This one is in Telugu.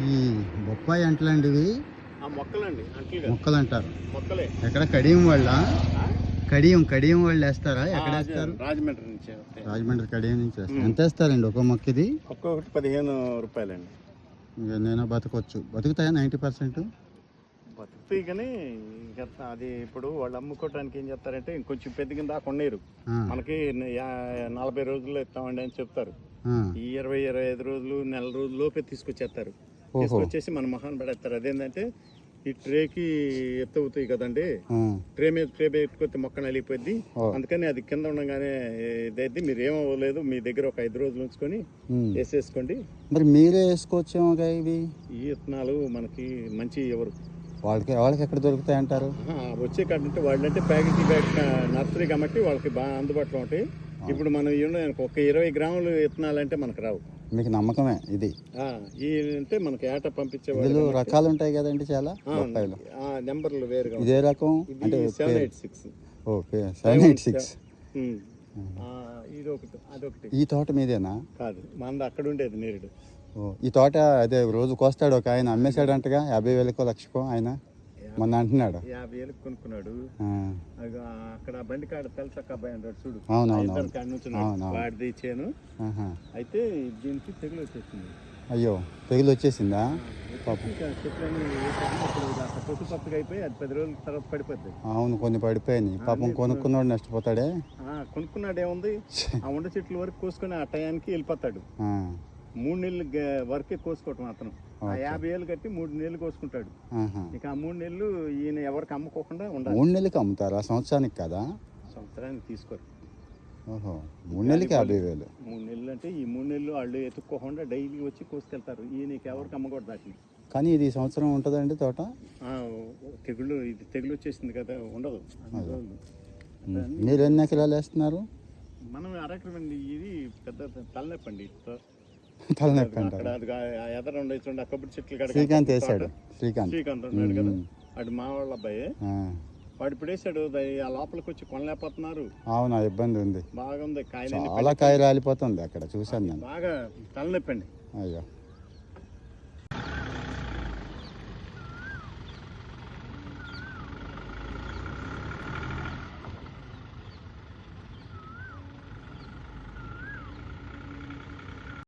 ఈ బొప్పాయి అంటలాంటివి మొక్కలండి, మొక్కలు అంటారు. మొక్కలే. ఎక్కడ కడియం వాళ్ళ కడియం వాళ్ళు వేస్తారా? ఎక్కడ వేస్తారు? రాజమండ్రి నుంచి. రాజమండ్రి కడియం నుంచి వేస్తారు. ఎంత వేస్తారండి ఒక మొక్క? ఇది ఒక్కొక్కటి 15 రూపాయలండి. నేను బతకొచ్చు, బతుకుతాయా 90%? బతుకుతాయి కానీ అది ఇప్పుడు వాళ్ళు అమ్ముకోవడానికి ఏం చెప్తారంటే ఇంకొంచెం పెద్దగా దాకా ఉండేరు. మనకి 40 రోజుల్లో ఇస్తామండి అని చెప్తారు. ఈ 20-25 రోజులు, నెల రోజుల లోపే తీసుకొచ్చేస్తారు. తీసుకొచ్చేసి మన మొహాన్ని పడేస్తారు. అదేంటంటే ఈ ట్రేకి ఎత్తు అవుతాయి కదండి, ట్రే మీద ట్రే పెట్టుకొస్తే మొక్క నలిగిపోద్ది. అందుకని అది కింద ఉండగానే ఇదైతే మీరు ఏమవ్వలేదు, మీ దగ్గర ఒక 5 రోజులు ఉంచుకొని వేసేసుకోండి. మరి మీరే వేసుకోవచ్చేమో ఇవి. ఈ విత్తనాలు మనకి మంచి ఎవరు వాళ్ళకి ఎక్కడ దొరుకుతాయి అంటారు? వచ్చే కాడంటే వాళ్ళంటే ప్యాకెట్ నర్సరీ కాబట్టి వాళ్ళకి బాగా అందుబాటులో ఉంటాయి. ఇప్పుడు మనం ఒక 20 గ్రాములు విత్తనాలంటే మనకు రావు. మీకు నమ్మకమే ఇది? అంటే మనకి ఏటా పంపించే రకాలు ఉంటాయి కదండి చాలా. నెంబర్లు వేరుగా. ఇదే రకం అంటే 786. ఓకే, 786. ఇది ఒకటి, అదొకటి. ఈ తోట మీదేనా? కాదు, మనది అక్కడ ఉండేది నేరుడు. ఈ తోట అదే రోజు కోస్తాడు ఒక ఆయన, అమ్మేశాడంటగా 50,000కో 1,00,000కో ఆయన మొన్న అంటున్నాడు. 50,000 కొనుక్కున్నాడు. అక్కడ బండి కాడ తెలసక్క అబ్బాయి అంటాడు చూడు, వాడిది ఇచ్చాను. అయితే దీనికి తెగులు వచ్చేసింది. అయ్యో, తెగులు వచ్చేసిందా? పొట్టు పప్పుగా అయిపోయి అది 10 రోజుల తర్వాత పడిపోద్ది. అవును, కొన్ని పడిపోయినాయి. పాపం కొనుక్కున్నాడు నష్టపోతాడే. కొనుక్కున్నాడు ఏముంది, ఆ ఉండ చెట్ల వరకు కోసుకొని ఆ టయానికి వెళ్ళిపోతాడు. 3 నెలలు వరకే కోసుకోవటం అతను. 50,000 కట్టి 3 నెలలు కోసుకుంటాడు. ఇక ఆ 3 నెలలు ఈయన ఎవరికి అమ్ముకోకుండా ఉండాలి. 3 నెలలకి అమ్ముతారా? సంవత్సరానికి కదా? సంవత్సరానికి తీసుకోరు. ఓహో, 3 నెలలకి 50,000. 3 నెలలు అంటే ఈ 3 నెలలు వాళ్ళు ఎత్తుక్కోకుండా డైలీ వచ్చి కోసుకెళ్తారు. ఈయనకి ఎవరికి అమ్మకూడదు వాటిని. కానీ ఇది సంవత్సరం ఉంటుందండి తోట? తెగులు వచ్చేసింది కదా, ఉండదు. మీరు ఎన్ని ఎకరాలు వేస్తున్నారు? మనం అరకరండి. ఇది పెద్ద తలనొప్పి అండి. తలనొప్పి అంటారు. ఎదర ఉండే చూడండి, ఆ కొబ్బరి చెట్లు. శ్రీకాంత్ వేసాడు. శ్రీకాంత్ ఉన్నాడు కదా, అటు మా వాళ్ళ అబ్బాయి. వాడు ఇప్పుడు వేసాడు, ఆ లోపలికి వచ్చి కొనలేకపోతున్నారు. అవునా, ఇబ్బంది ఉంది బాగా ఉంది. చాలా కాయ రాలిపోతుంది అక్కడ, చూసాను నేను. బాగా తలనొప్పి అండి. అయ్యో.